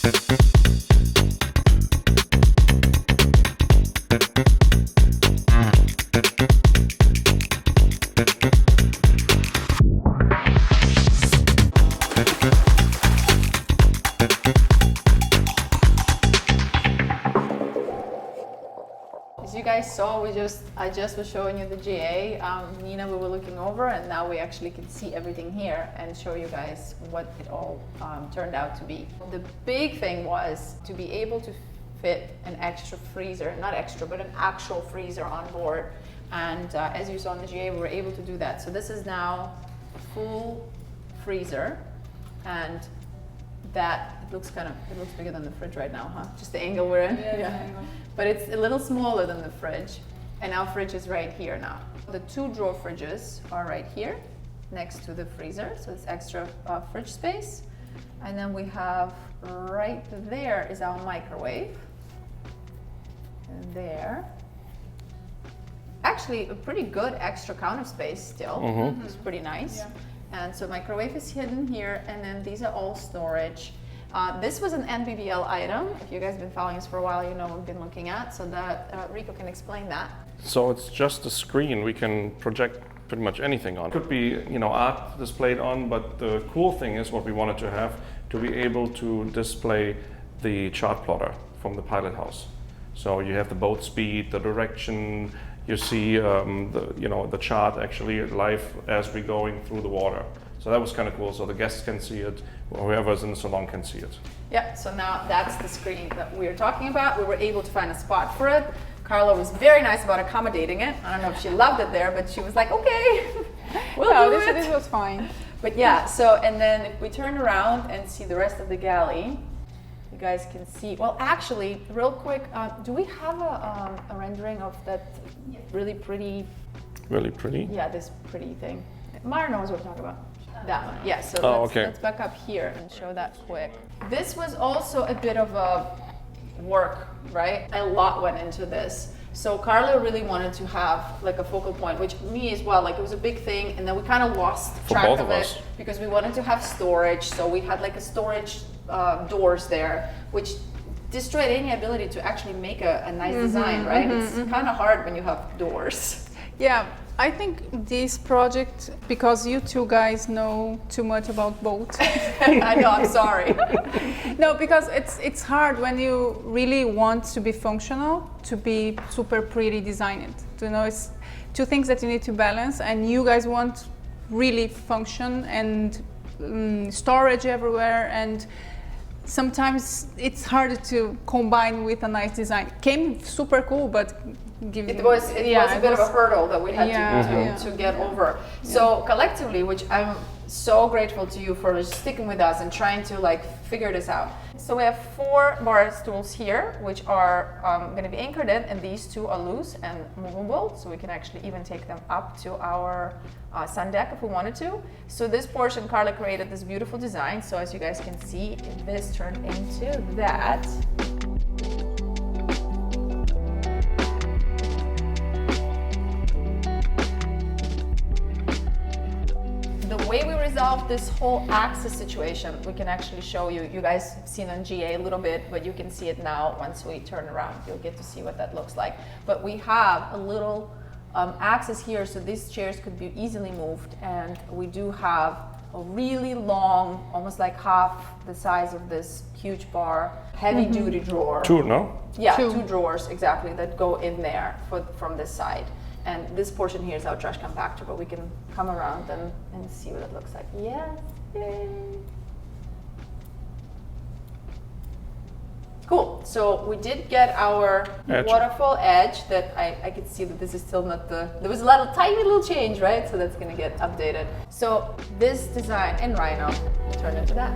As you guys saw, I just was showing you the GA. Nina, we were looking over, and now we actually can see everything here and show you guys what it all turned out to be. The big thing was to be able to fit an extra freezer, not extra, but an actual freezer on board. And as you saw in the GA, we were able to do that. So this is now a full freezer, and that it looks bigger than the fridge right now, huh? Just the angle we're in. Yeah. But it's a little smaller than the fridge, and our fridge is right here now. The 2 drawer fridges are right here next to the freezer, so it's extra fridge space. And then we have right there is our microwave. And there. Actually, a pretty good extra counter space still. It's pretty nice. Yeah. And so microwave is hidden here, and then these are all storage. This was an NBBL item. If you guys have been following us for a while, you know what we've been looking at. So that Rico can explain that. So it's just a screen we can project pretty much anything on. It could be, art displayed on, but the cool thing is what we wanted to have, to be able to display the chart plotter from the pilot house. So you have the boat speed, the direction, you see the chart actually live as we're going through the water. So that was kind of cool. So the guests can see it, whoever's in the salon can see it. Yeah, so now that's the screen that we were talking about. We were able to find a spot for it. Carla was very nice about accommodating it. I don't know if she loved it there, but she was like, okay, we'll do it. This was fine. But yeah, so, and then if we turn around and see the rest of the galley, you guys can see, well, actually, real quick, do we have a rendering of that really pretty? Really pretty? Yeah, this pretty thing. Mara knows what we're talking about. That one, yeah, so let's back up here and show that quick. This was also a bit of a work, right? A lot went into this. So Carla really wanted to have like a focal point, which me as well, like it was a big thing, and then we kind of lost track of it because we wanted to have storage. So we had like a storage doors there, which destroyed any ability to actually make a nice design, right? It's kind of hard when you have doors. Yeah, I think this project, because you two guys know too much about boats. I know, I'm sorry. No, because it's hard when you really want to be functional, to be super pretty designed. It's 2 things that you need to balance, and you guys want really function and storage everywhere, and sometimes it's hard to combine with a nice design. Came super cool, but it was a bit of a hurdle that we had to get over. So collectively, which I'm so grateful to you for sticking with us and trying to like figure this out. So we have 4 bar stools here, which are going to be anchored in, and these 2 are loose and movable, so we can actually even take them up to our sun deck if we wanted to. So this portion, Carla created this beautiful design. So as you guys can see, this turned into that. The way we resolved this whole axis situation, we can actually show you. You guys have seen on GA a little bit, but you can see it now once we turn around. You'll get to see what that looks like. But we have a little axis here, so these chairs could be easily moved. And we do have a really long, almost like half the size of this huge bar, heavy duty drawer. 2, no? Yeah, 2 drawers, exactly, that go in there from this side. And this portion here is our trash compactor, but we can come around and see what it looks like. Yes, yay. Cool, so we did get our waterfall edge that I could see that this is still not there was a tiny little change, right? So that's gonna get updated. So this design in Rhino turned into that.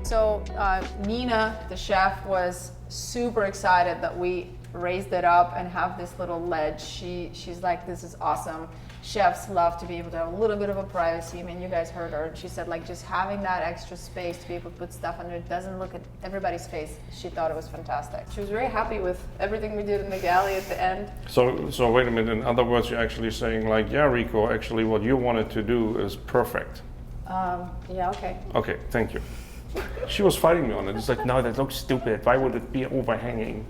So Nina, the chef, was super excited that we raised it up and have this little ledge. She's like, this is awesome. Chefs love to be able to have a little bit of a privacy. I mean, you guys heard her. She said, like, just having that extra space to be able to put stuff under it doesn't look at everybody's face. She thought it was fantastic. She was very happy with everything we did in the galley at the end. So wait a minute. In other words, you're actually saying, like, yeah, Rico, actually what you wanted to do is perfect. Yeah, okay. Okay, thank you. She was fighting me on it. It's like, no, that looks stupid. Why would it be overhanging?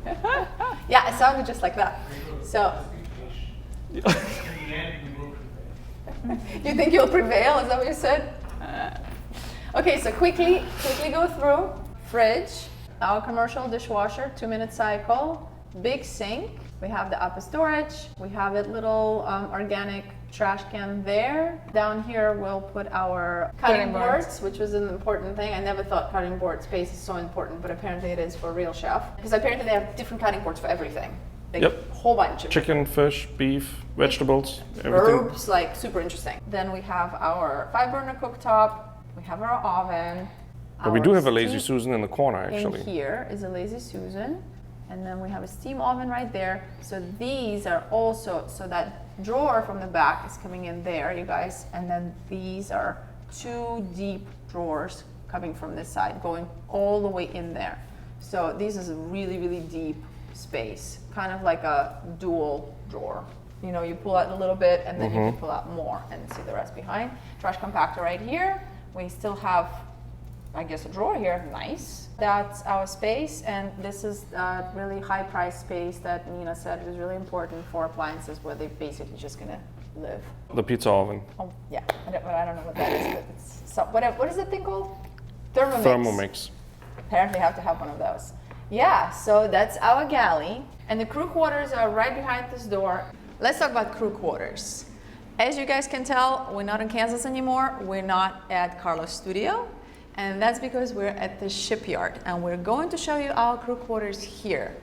Yeah, it sounded just like that. So. You think you'll prevail? Is that what you said? Okay, so quickly go through. Fridge, our commercial dishwasher, 2-minute cycle, big sink. We have the upper storage. We have a little organic trash can there. Down here we'll put our cutting boards, which was an important thing. I never thought cutting board space is so important, but apparently it is for a real chef. Because apparently they have different cutting boards for everything. Like Yep. a whole bunch of Chicken, fish, beef, vegetables, everything. herbs, like super interesting. Then we have our 5-burner cooktop. We have our oven. But we our do have a Lazy steam- Susan in the corner, actually. In here is a Lazy Susan. And then we have a steam oven right there. So these are also, so that drawer from the back is coming in there, you guys. And then these are 2 deep drawers coming from this side, going all the way in there. So this is a really, really deep space, kind of like a dual drawer. You know, you pull out a little bit and then you can pull out more and see the rest behind. Trash compactor right here. We still have, I guess, a drawer here, nice. That's our space, and this is a really high price space that Nina said is really important for appliances where they're basically just gonna live. The pizza oven. Oh, yeah, I don't know what that is, but it's, so, what is that thing called? Thermomix. Thermomix. Apparently have to have one of those. Yeah, so that's our galley, and the crew quarters are right behind this door. Let's talk about crew quarters. As you guys can tell, we're not in Kansas anymore. We're not at Carlos' studio. And that's because we're at the shipyard, and we're going to show you our crew quarters here.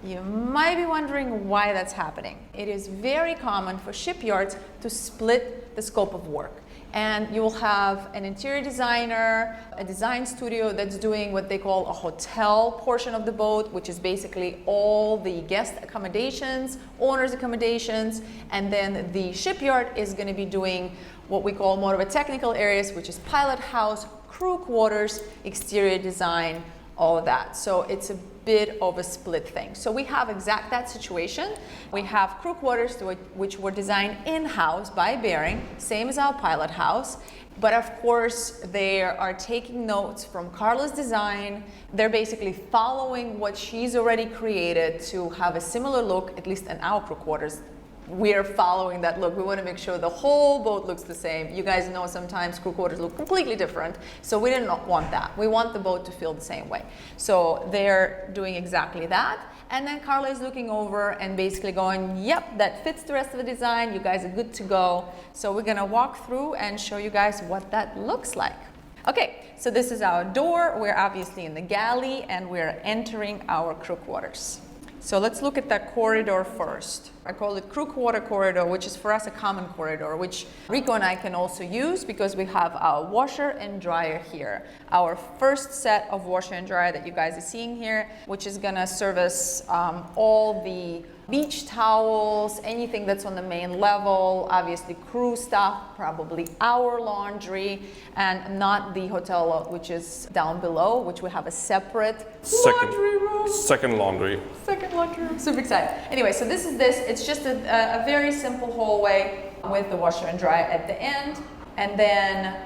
You might be wondering why that's happening. It is very common for shipyards to split the scope of work. And you will have an interior designer, a design studio that's doing what they call a hotel portion of the boat, which is basically all the guest accommodations, owners' accommodations, and then the shipyard is going to be doing what we call more of a technical areas, which is pilot house, crew quarters, exterior design, all of that. So it's a bit of a split thing. So we have exact that situation. We have crew quarters which were designed in-house by Behring, same as our pilot house. But of course, they are taking notes from Carla's design. They're basically following what she's already created to have a similar look, at least in our crew quarters. We're following that look. We want to make sure the whole boat looks the same. You guys know sometimes crew quarters look completely different, so we did not want that. We want the boat to feel the same way. So they're doing exactly that. And then Carla is looking over and basically going, yep, that fits the rest of the design. You guys are good to go. So we're gonna walk through and show you guys what that looks like. Okay, so this is our door. We're obviously in the galley and we're entering our crew quarters. So let's look at that corridor first. I call it crew quarter corridor, which is for us a common corridor, which Rico and I can also use because we have our washer and dryer here. Our first set of washer and dryer that you guys are seeing here, which is gonna service all the beach towels, anything that's on the main level, obviously crew stuff, probably our laundry, and not the hotel, which is down below, which we have a separate laundry room. Second laundry. Second laundry room. Super excited. Anyway, so this is It's just a very simple hallway with the washer and dryer at the end. And then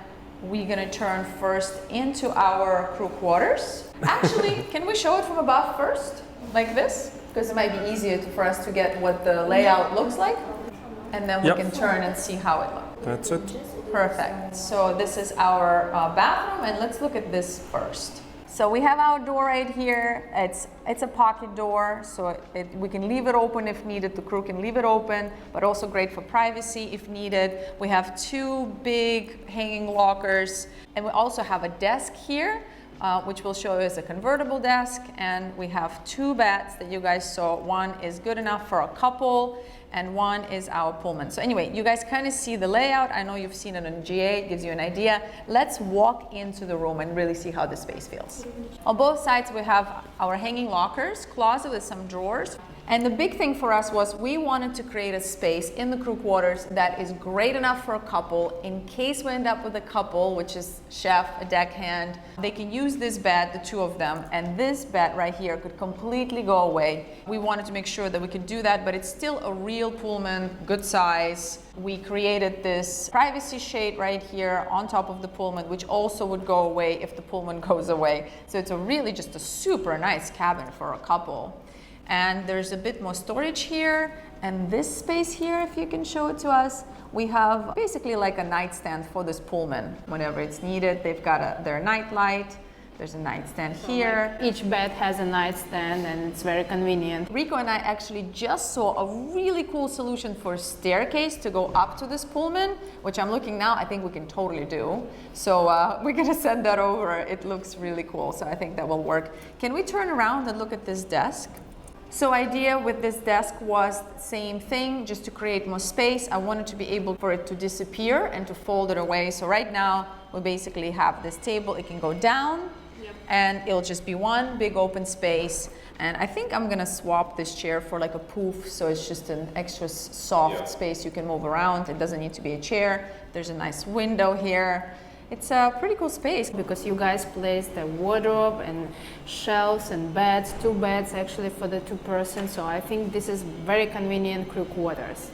we're gonna turn first into our crew quarters. Actually, can we show it from above first? Like this? Because it might be easier for us to get what the layout looks like. And then we can turn and see how it looks. That's it. Perfect. So this is our bathroom, and let's look at this first. So we have our door right here. It's a pocket door, so we can leave it open if needed. The crew can leave it open, but also great for privacy if needed. We have 2 big hanging lockers, and we also have a desk here, which we'll show you as a convertible desk. And we have 2 beds that you guys saw. One is good enough for a couple, and one is our Pullman. So anyway, you guys kind of see the layout. I know you've seen it on GA, it gives you an idea. Let's walk into the room and really see how the space feels. On both sides, we have our hanging lockers, closet with some drawers. And the big thing for us was we wanted to create a space in the crew quarters that is great enough for a couple. In case we end up with a couple, which is chef, a deckhand, they can use this bed, the two of them, and this bed right here could completely go away. We wanted to make sure that we could do that, but it's still a real Pullman, good size. We created this privacy shade right here on top of the Pullman, which also would go away if the Pullman goes away. So it's really just a super nice cabin for a couple. And there's a bit more storage here, and this space here, if you can show it to us, we have basically like a nightstand for this Pullman. Whenever it's needed, they've got their night light. There's a nightstand here. Each bed has a nightstand and it's very convenient. Rico and I actually just saw a really cool solution for a staircase to go up to this Pullman, which I'm looking now, I think we can totally do. So we're gonna send that over. It looks really cool, so I think that will work. Can we turn around and look at this desk? So idea with this desk was same thing, just to create more space. I wanted to be able for it to disappear and to fold it away. So right now we basically have this table, it can go down, and it'll just be one big open space. And I think I'm gonna swap this chair for like a poof, so it's just an extra soft space you can move around. It doesn't need to be a chair. There's a nice window here. It's a pretty cool space because you guys placed a wardrobe and shelves and beds, 2 beds actually for the 2 persons. So I think this is very convenient crew quarters.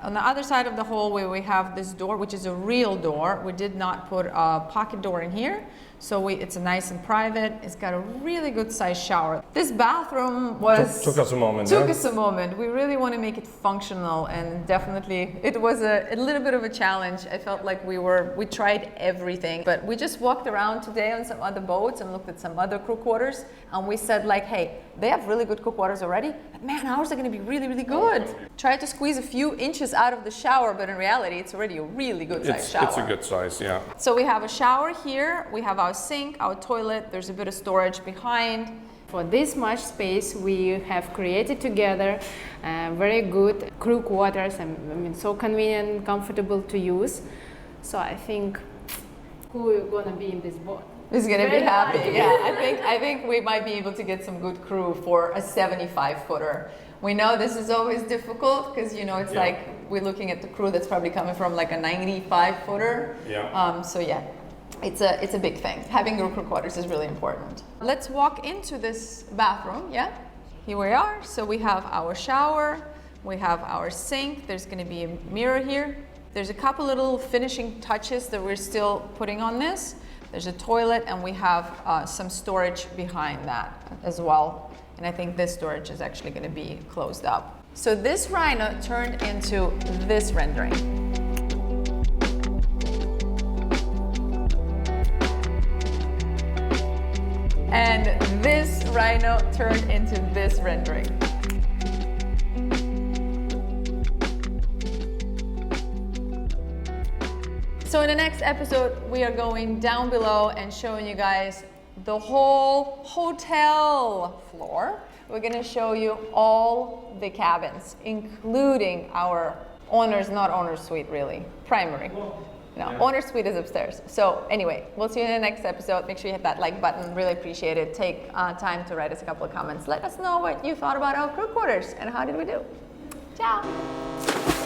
On the other side of the hallway, we have this door, which is a real door. We did not put a pocket door in here. So it's a nice and private. It's got a really good sized shower. This bathroom was... Took us a moment. Took us a moment. We really want to make it functional, and definitely it was a little bit of a challenge. I felt like we tried everything, but we just walked around today on some other boats and looked at some other crew quarters, and we said like, hey, they have really good crew quarters already, but man, ours are going to be really, really good. Tried to squeeze a few inches out of the shower, but in reality, it's already a really good size shower. It's a good size, yeah. So we have a shower here, we have our sink, our toilet, there's a bit of storage behind. For this much space, we have created together very good crew quarters, and I mean, so convenient and comfortable to use. So I think who is gonna be in this boat? Is gonna be happy. Yeah, I think we might be able to get some good crew for a 75-footer. We know this is always difficult because it's like we're looking at the crew that's probably coming from like a 95-footer. Yeah. So yeah, it's a big thing. Having good crew quarters is really important. Let's walk into this bathroom. Yeah, here we are. So we have our shower, we have our sink. There's going to be a mirror here. There's a couple little finishing touches that we're still putting on this. There's a toilet, and we have some storage behind that as well. And I think this storage is actually going to be closed up. So this Rhino turned into this rendering. And this Rhino turned into this rendering. So in the next episode, we are going down below and showing you guys the whole hotel floor. We're gonna show you all the cabins, including our not owner's suite really, primary. No, owner's suite is upstairs. So anyway, we'll see you in the next episode. Make sure you hit that like button, really appreciate it. Take time to write us a couple of comments. Let us know what you thought about our crew quarters and how did we do. Ciao.